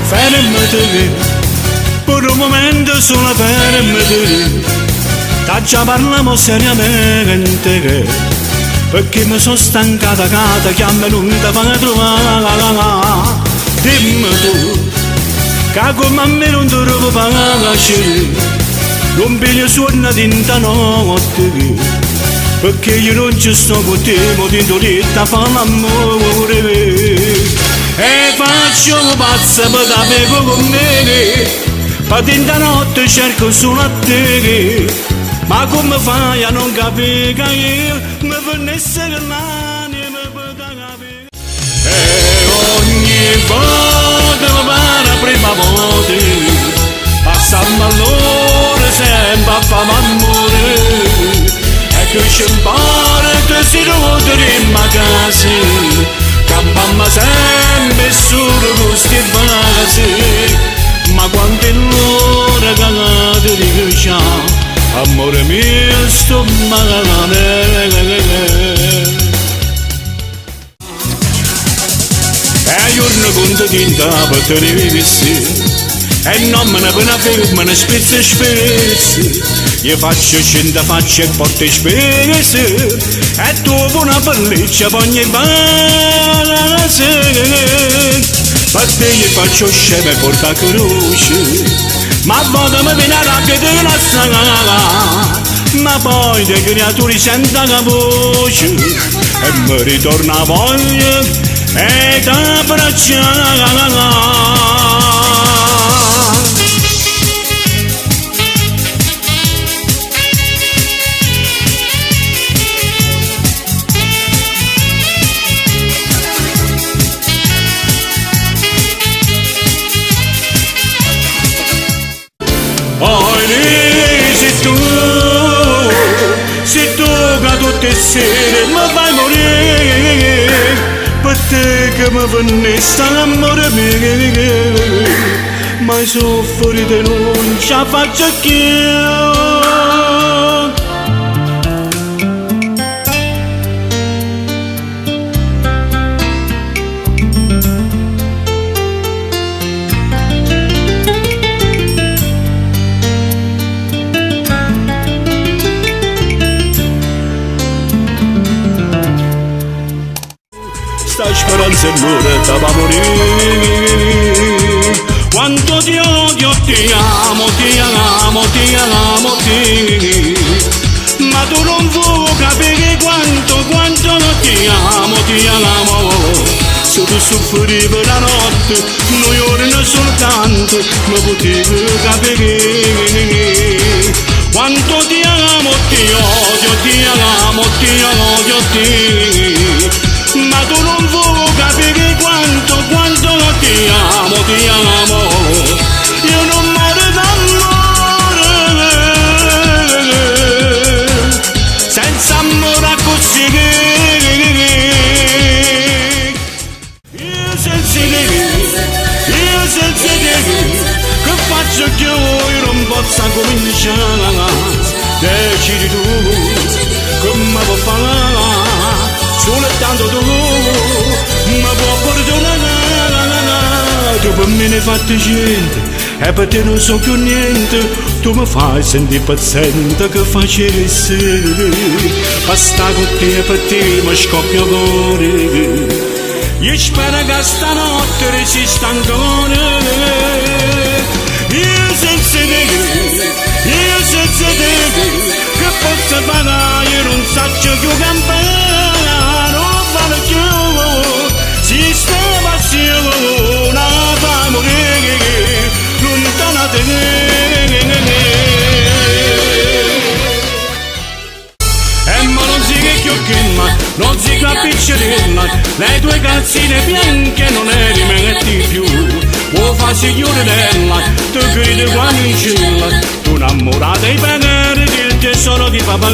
fermati, per un momento solo fermati, già parliamo seriamente, perché mi sono stancata, che a me non ti fa trovare. Dimmi tu, che come a me non ti devo piacere, non piglio suona di notte, perché io non ci sto con te, mo ti doletta fa l'amore. E faccio pazza per t'avere con me, ma in notte cerco solo a te. Ma come fai a non capire che io mi venisse l'anima per capire? E ogni volta mi pare prima volta, passiamo all'ora sempre a fare amore. E che ci impara che si rodremo a casa, campammo sempre solo con sti vasi. Ma quando è l'ora che ti dico ciao, amore mio sto male. E giorno conto tinta per te ne vivessi, e non me ne pena ferma, spezza spezza. Io faccio 100 facce e porto spese, e tu una pelliccia per ogni base. Per te io faccio scema e porta croce, ma a volte mi viene a rabbia di la strada, ma poi le creature sentono la voce e mi ritorna voglia e t'abbracciare. Se tu che tutte le sere mi fai morire, per te che mi venisse l'amore mio, ma soffrire non ce la faccio più. Sta speranza e l'ora da morire. Quanto ti odio, ti amo, ti amo, ti amo, ti. Ma tu non vuoi capire quanto ti amo, ti amo. Se tu soffri per la notte, noi ore non soltanto, ma potevi capire. Quanto ti amo, ti odio, ti amo, ti odio, ti. Ma tu non vuoi capire quanto ti amo, ti amo. Io non muore d'amore, senza amore così. Io senza te, che faccio che io non posso cominciare. Decidi tu, come può fare? Soltanto tu mi puoi perdonare. Tu per me ne hai fatte gente e per te non so più niente. Tu mi fai sentire paziente che facessi. Basta con te e per te mi scoppia il cuore. Io spero che stanotte resista ancora. Io senza te, che posso fare? Io non so più campare. Si sta passione fa morire lontana da te. E ma non si che chiocchina, non si capisce le tue calzine bianche non le rimetti più. Vuoi fa signorinella, tu credi qua in cella, tu innamorata e perdi il tesoro di papà.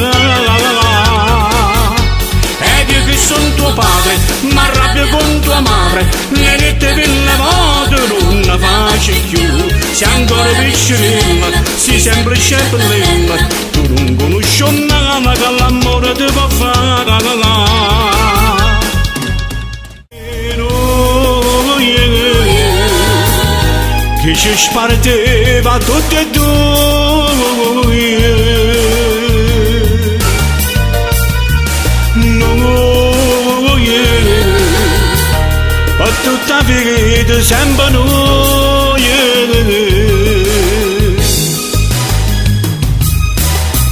Ed io che sono tuo padre, ma arrabbio con tua madre, le nette per la voce non la faccio più. Sei ancora piccolina, sei sempre sceppellina, tu non conosci nada che l'amore ti può fare. che ci sparteva tutte e due. No, per tutta vita sempre noi.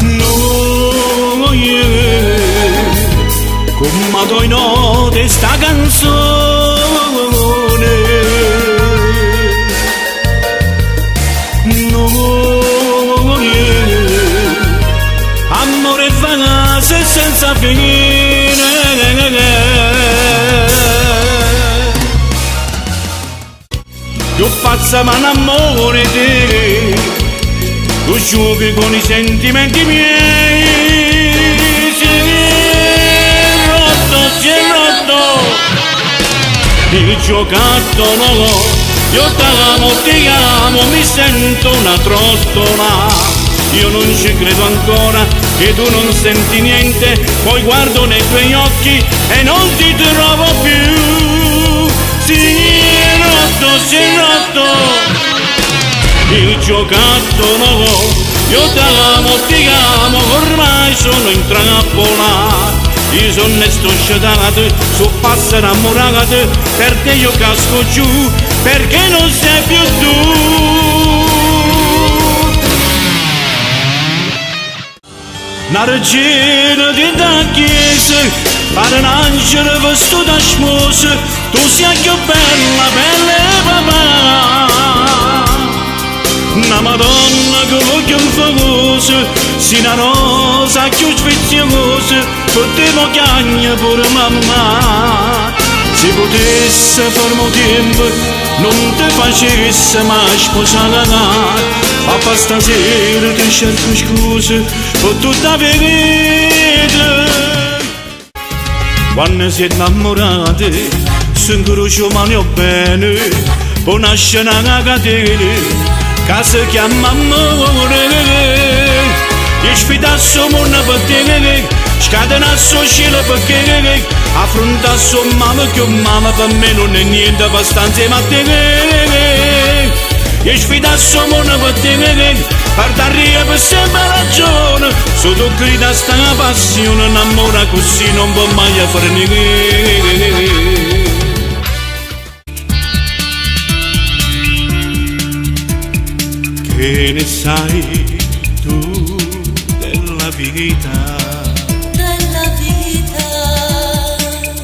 No, come doi note sta canzone. No, amore vagace senza fine. Io faccio ma l'amore te, tu giochi con i sentimenti miei. Si è rotto il giocattolo, io ti amo, mi sento una trottola. Io non ci credo ancora che tu non senti niente, poi guardo nei tuoi occhi e non ti trovo più. Si è rotto il giocattolo, io ti amo, ormai sono in trappola. Io sono sto scedato, so passa innamorato, perché io casco giù, perché non sei più tu. Una regina di da chiesa, pare un angelo vestito da smosa, tu sei più bella, bella papà. Una madonna che voglio un famoso, si una rosa più sfiziosa, potevo chiagna pure mamma. Se potesse farmo tempo, non ti facesse mai sposare. Papà stasera ti cerco scuse per tutta la vita. Quando si è innamorati, si incrocia mani o bene, poi nasce una catena che si chiama amore. E sfidasse il mondo per te, scatenasse il cielo perché affrontasse un male che un male per me non è niente abbastanza ma te. E sfidasse il mondo per te, per dare per sempre ragione. Se tu grida sta passione, innamora così non può mai fare niente. Che ne sai tu della vita? Della vita.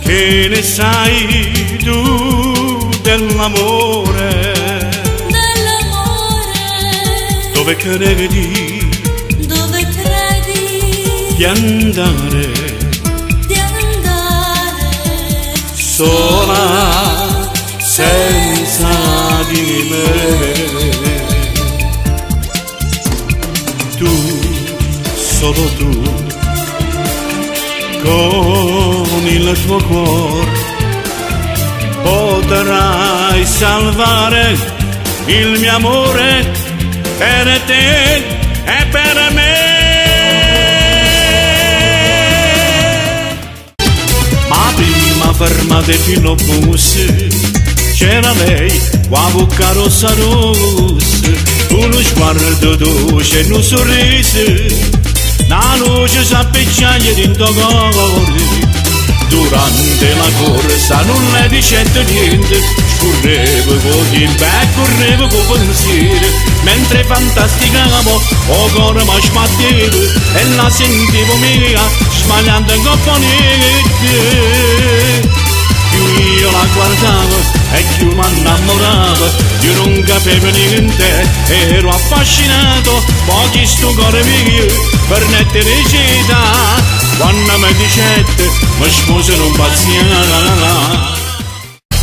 Che ne sai tu dell'amore? Dell'amore. Dove credi? Dove credi? Di andare? Di andare. Sola senza di me. Tu, solo tu, con il tuo cuore potrai salvare il mio amore per te e per me. Ma prima fermate fino a bus, c'era lei, qua bocca rossa rossa, uno sguardo dolce e un sorriso, una luce s'appicciaglia dentro cuore. Durante la corsa non le dicendo niente, scorrevo con gli e correvo con pensiero, mentre fantasticavo, o cuore mi sbattevo e la sentivo mia, sbagliando in compagnia. Più io la guardavo e più mi innamoravo, io non capivo niente, ero affascinato, pochi sto cuore mio per nette recita. Quando mi dicette, mi sposo non pazienza,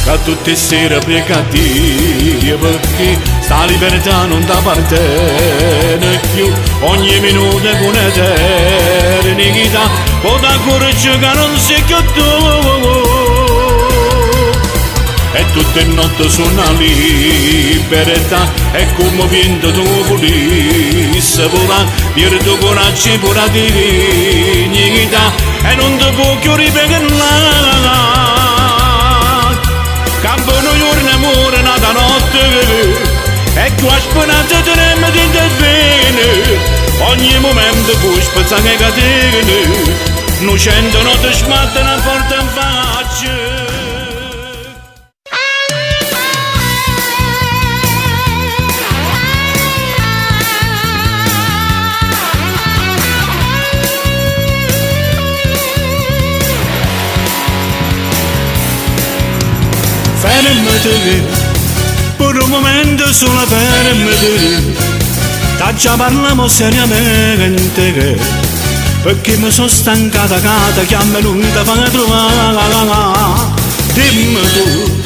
che tutte sere precati, perché sta libertà non ti appartiene più, ogni minuto è un'eternità, o da coraggio che non sei più tu. E tutte le notti sono libertà, e come vento tu volessi volare, per tuo coraggio e pura dignità, e non ti può più ripetere. Campo giorno amore nata notte, e Tu hai spinato te ne di bene, ogni momento puoi spezzare le catene, non scendono ti sbattono a porta in faccia. Fermati, per un momento solo fermati, già parliamo seriamente, perché mi sono stancata, chiama lui da fare trovare. Dimmi tu,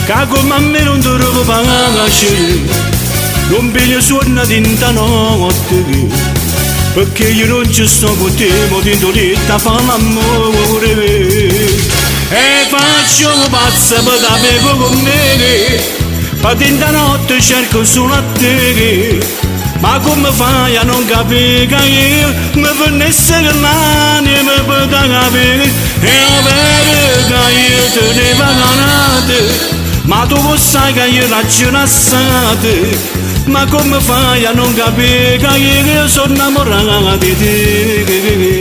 che come a me non ti trovo pace, non piglio suona tinta notte, perché io non ci sto con te, mo tinto lì a fare l'amore. E faccio un pazzo per dare con me, per tinta notte cerco solo a te. Ma come fai a non capire che io mi venisse l'anima per capire? È vero che io te ne pagate, ma tu sai che io ragione assate. Ma come fai a non capire che io sono innamorato di te?